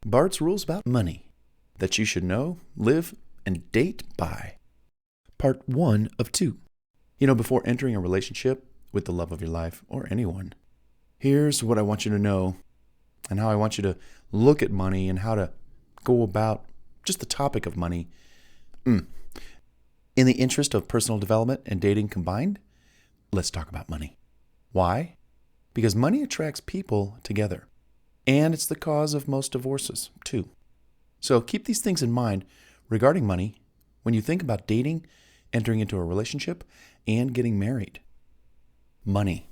Bart's rules about money that you should know, live, and date by. Part 1 of 2. Before entering a relationship with the love of your life or anyone, here's what I want you to know and how I want you to look at money and how to go about just the topic of money. In the interest of personal development and dating combined, let's talk about money. Why? Because money attracts people together. And it's the cause of most divorces, too. So keep these things in mind regarding money when you think about dating, entering into a relationship, and getting married. Money.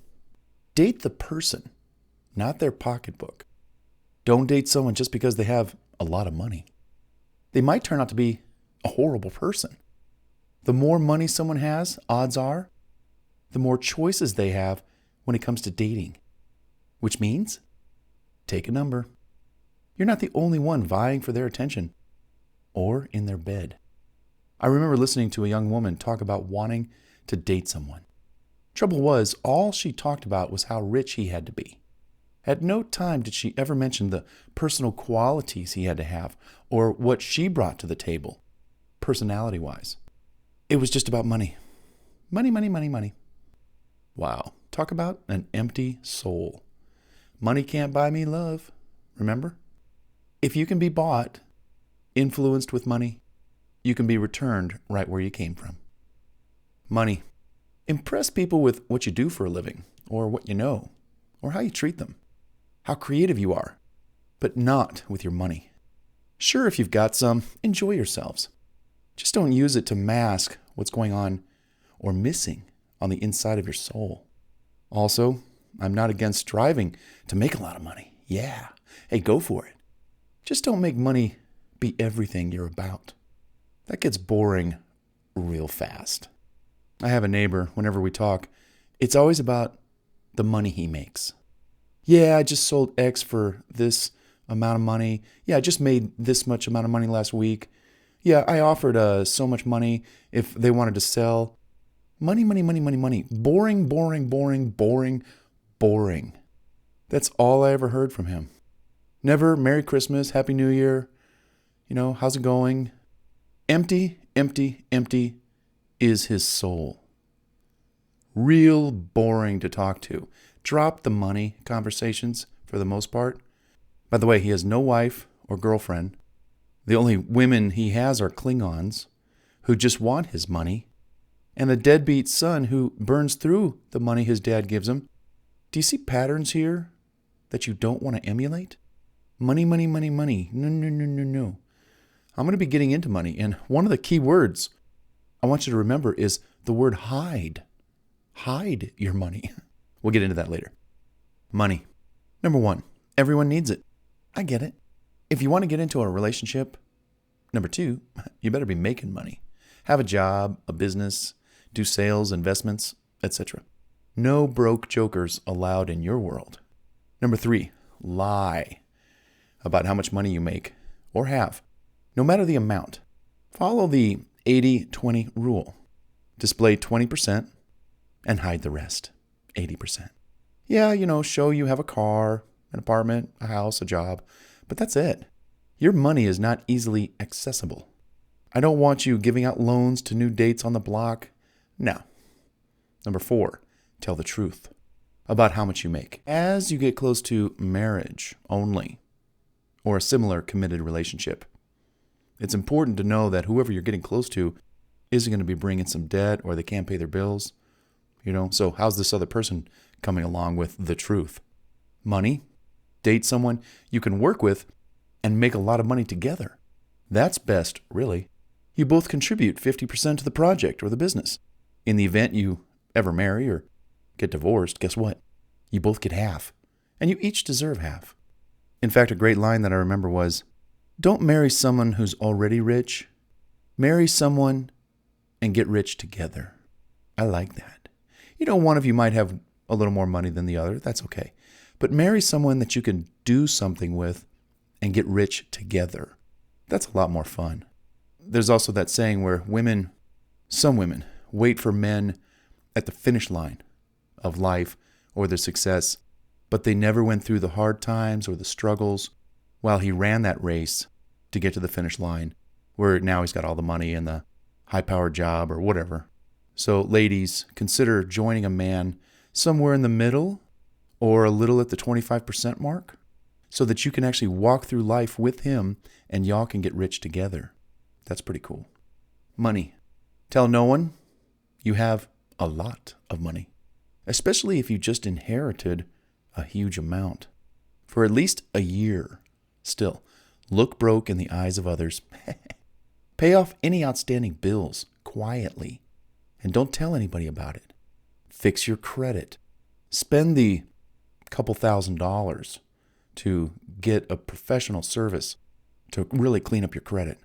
Date the person, not their pocketbook. Don't date someone just because they have a lot of money. They might turn out to be a horrible person. The more money someone has, odds are, the more choices they have when it comes to dating. Which means, take a number. You're not the only one vying for their attention or in their bed. I remember listening to a young woman talk about wanting to date someone. Trouble was, all she talked about was how rich he had to be. At no time did she ever mention the personal qualities he had to have or what she brought to the table, personality-wise. It was just about money. Money, money, money, money. Wow, talk about an empty soul. Money can't buy me love, remember? If you can be bought, influenced with money, you can be returned right where you came from. Money. Impress people with what you do for a living, or what you know, or how you treat them, how creative you are, but not with your money. Sure, if you've got some, enjoy yourselves. Just don't use it to mask what's going on or missing on the inside of your soul. Also, I'm not against striving to make a lot of money. Yeah, hey, go for it. Just don't make money be everything you're about. That gets boring real fast. I have a neighbor, whenever we talk, it's always about the money he makes. Yeah, I just sold X for this amount of money. Yeah, I just made this much amount of money last week. Yeah, I offered so much money if they wanted to sell. Money, money, money, money, money. Boring, boring, boring, boring, boring. That's all I ever heard from him. Never Merry Christmas, Happy New Year. How's it going? Empty, empty, empty is his soul. Real boring to talk to. Drop the money conversations for the most part. By the way, he has no wife or girlfriend. The only women he has are Klingons who just want his money, and the deadbeat son who burns through the money his dad gives him. Do you see patterns here that you don't want to emulate? Money, money, money, money. No, no, no, no, no. I'm going to be getting into money, and one of the key words I want you to remember is the word hide. Hide your money. We'll get into that later. Money. Number 1, everyone needs it. I get it. If you want to get into a relationship, number 2, you better be making money. Have a job, a business, do sales, investments, etc. No broke jokers allowed in your world. Number 3, lie about how much money you make or have, no matter the amount. Follow the 80-20 rule. Display 20% and hide the rest, 80%. Yeah, show you have a car, an apartment, a house, a job, but that's it. Your money is not easily accessible. I don't want you giving out loans to new dates on the block. No. Number 4, tell the truth about how much you make. As you get close to marriage only, or a similar committed relationship, it's important to know that whoever you're getting close to isn't going to be bringing some debt or they can't pay their bills. So how's this other person coming along with the truth? Money. Date someone you can work with and make a lot of money together. That's best, really. You both contribute 50% to the project or the business. In the event you ever marry or get divorced, guess what? You both get half, and you each deserve half. In fact, a great line that I remember was, don't marry someone who's already rich. Marry someone and get rich together. I like that. One of you might have a little more money than the other. That's okay. But marry someone that you can do something with and get rich together. That's a lot more fun. There's also that saying where some women, wait for men at the finish line of life or their success, but they never went through the hard times or the struggles while he ran that race to get to the finish line, where now he's got all the money and the high-powered job or whatever. So ladies, consider joining a man somewhere in the middle or a little at the 25% mark so that you can actually walk through life with him and y'all can get rich together. That's pretty cool. Money. Tell no one you have a lot of money, especially if you just inherited a huge amount. For at least a year, still, look broke in the eyes of others. Pay off any outstanding bills quietly and don't tell anybody about it. Fix your credit. Spend the couple $1,000s to get a professional service to really clean up your credit.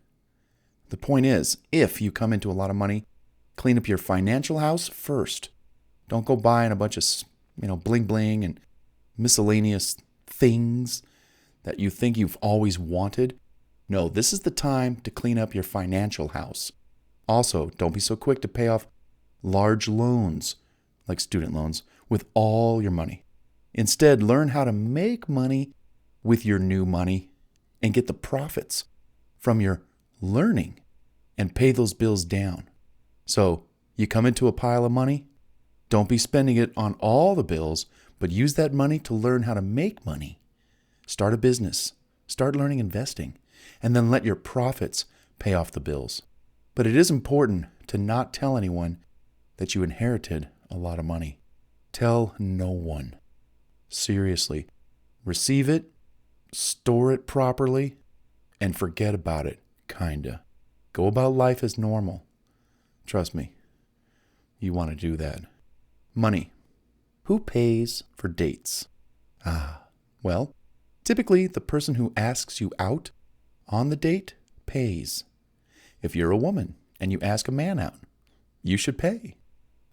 The point is, if you come into a lot of money, clean up your financial house first. Don't go buying a bunch of, bling bling and miscellaneous things that you think you've always wanted. No, this is the time to clean up your financial house. Also, don't be so quick to pay off large loans, like student loans, with all your money. Instead, learn how to make money with your new money and get the profits from your learning and pay those bills down. So, you come into a pile of money, don't be spending it on all the bills, but use that money to learn how to make money. Start a business, start learning investing, and then let your profits pay off the bills. But it is important to not tell anyone that you inherited a lot of money. Tell no one. Seriously, receive it, store it properly, and forget about it, kinda. Go about life as normal. Trust me, you want to do that. Money. Who pays for dates? Well, typically the person who asks you out on the date pays. If you're a woman and you ask a man out, you should pay.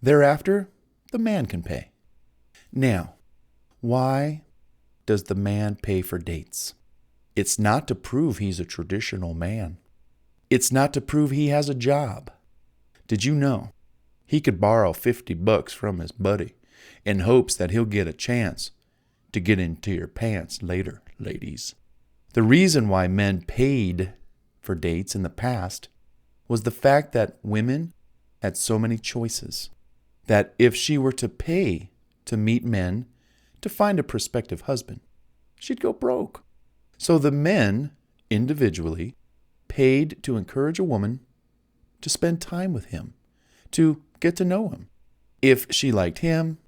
Thereafter, the man can pay. Now, why does the man pay for dates? It's not to prove he's a traditional man. It's not to prove he has a job. Did you know he could borrow $50 from his buddy in hopes that he'll get a chance to get into your pants later, ladies? The reason why men paid for dates in the past was the fact that women had so many choices that if she were to pay to meet men to find a prospective husband, she'd go broke. So the men individually paid to encourage a woman to spend time with him, to get to know him. If she liked him,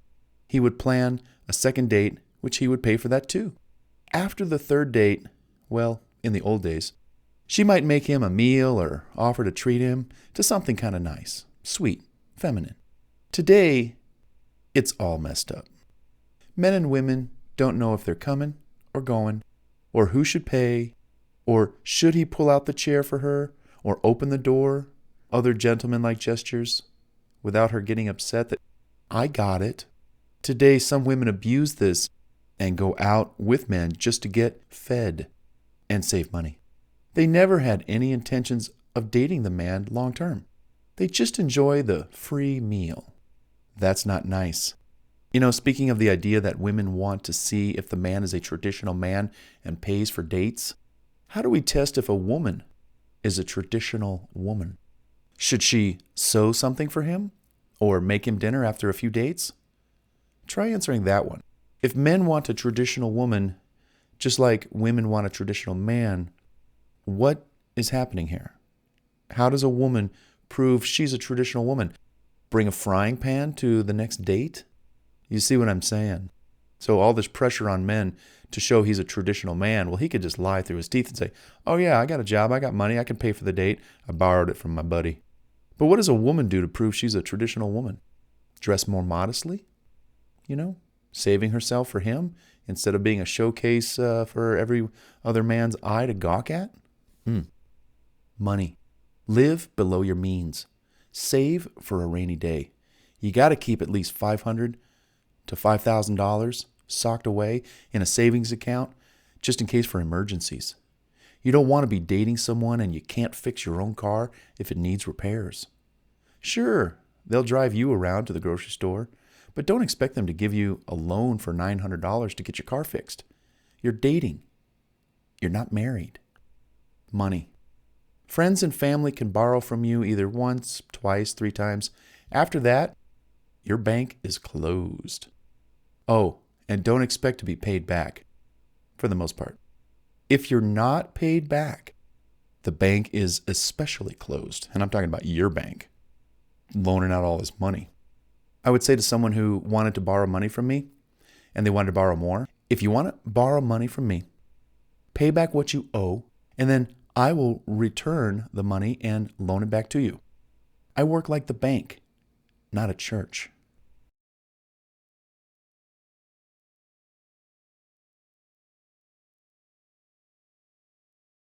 he would plan a second date, which he would pay for that too. After the third date, well, in the old days, she might make him a meal or offer to treat him to something kind of nice, sweet, feminine. Today, it's all messed up. Men and women don't know if they're coming or going, or who should pay, or should he pull out the chair for her, or open the door, other gentleman-like gestures, without her getting upset that, I got it. Today, some women abuse this and go out with men just to get fed and save money. They never had any intentions of dating the man long term. They just enjoy the free meal. That's not nice. Speaking of the idea that women want to see if the man is a traditional man and pays for dates, how do we test if a woman is a traditional woman? Should she sew something for him or make him dinner after a few dates? Try answering that one. If men want a traditional woman just like women want a traditional man, what is happening here? How does a woman prove she's a traditional woman? Bring a frying pan to the next date? You see what I'm saying? So all this pressure on men to show he's a traditional man, well, he could just lie through his teeth and say, oh yeah, I got a job, I got money, I can pay for the date, I borrowed it from my buddy. But what does a woman do to prove she's a traditional woman? Dress more modestly? Saving herself for him instead of being a showcase for every other man's eye to gawk at? Money. Live below your means. Save for a rainy day. You got to keep at least $500 to $5,000 socked away in a savings account just in case for emergencies. You don't want to be dating someone and you can't fix your own car if it needs repairs. Sure, they'll drive you around to the grocery store, but don't expect them to give you a loan for $900 to get your car fixed. You're dating. You're not married. Money. Friends and family can borrow from you either once, twice, 3 times. After that, your bank is closed. Oh, and don't expect to be paid back, for the most part. If you're not paid back, the bank is especially closed. And I'm talking about your bank, loaning out all this money. I would say to someone who wanted to borrow money from me, and they wanted to borrow more, if you want to borrow money from me, pay back what you owe, and then I will return the money and loan it back to you. I work like the bank, not a church.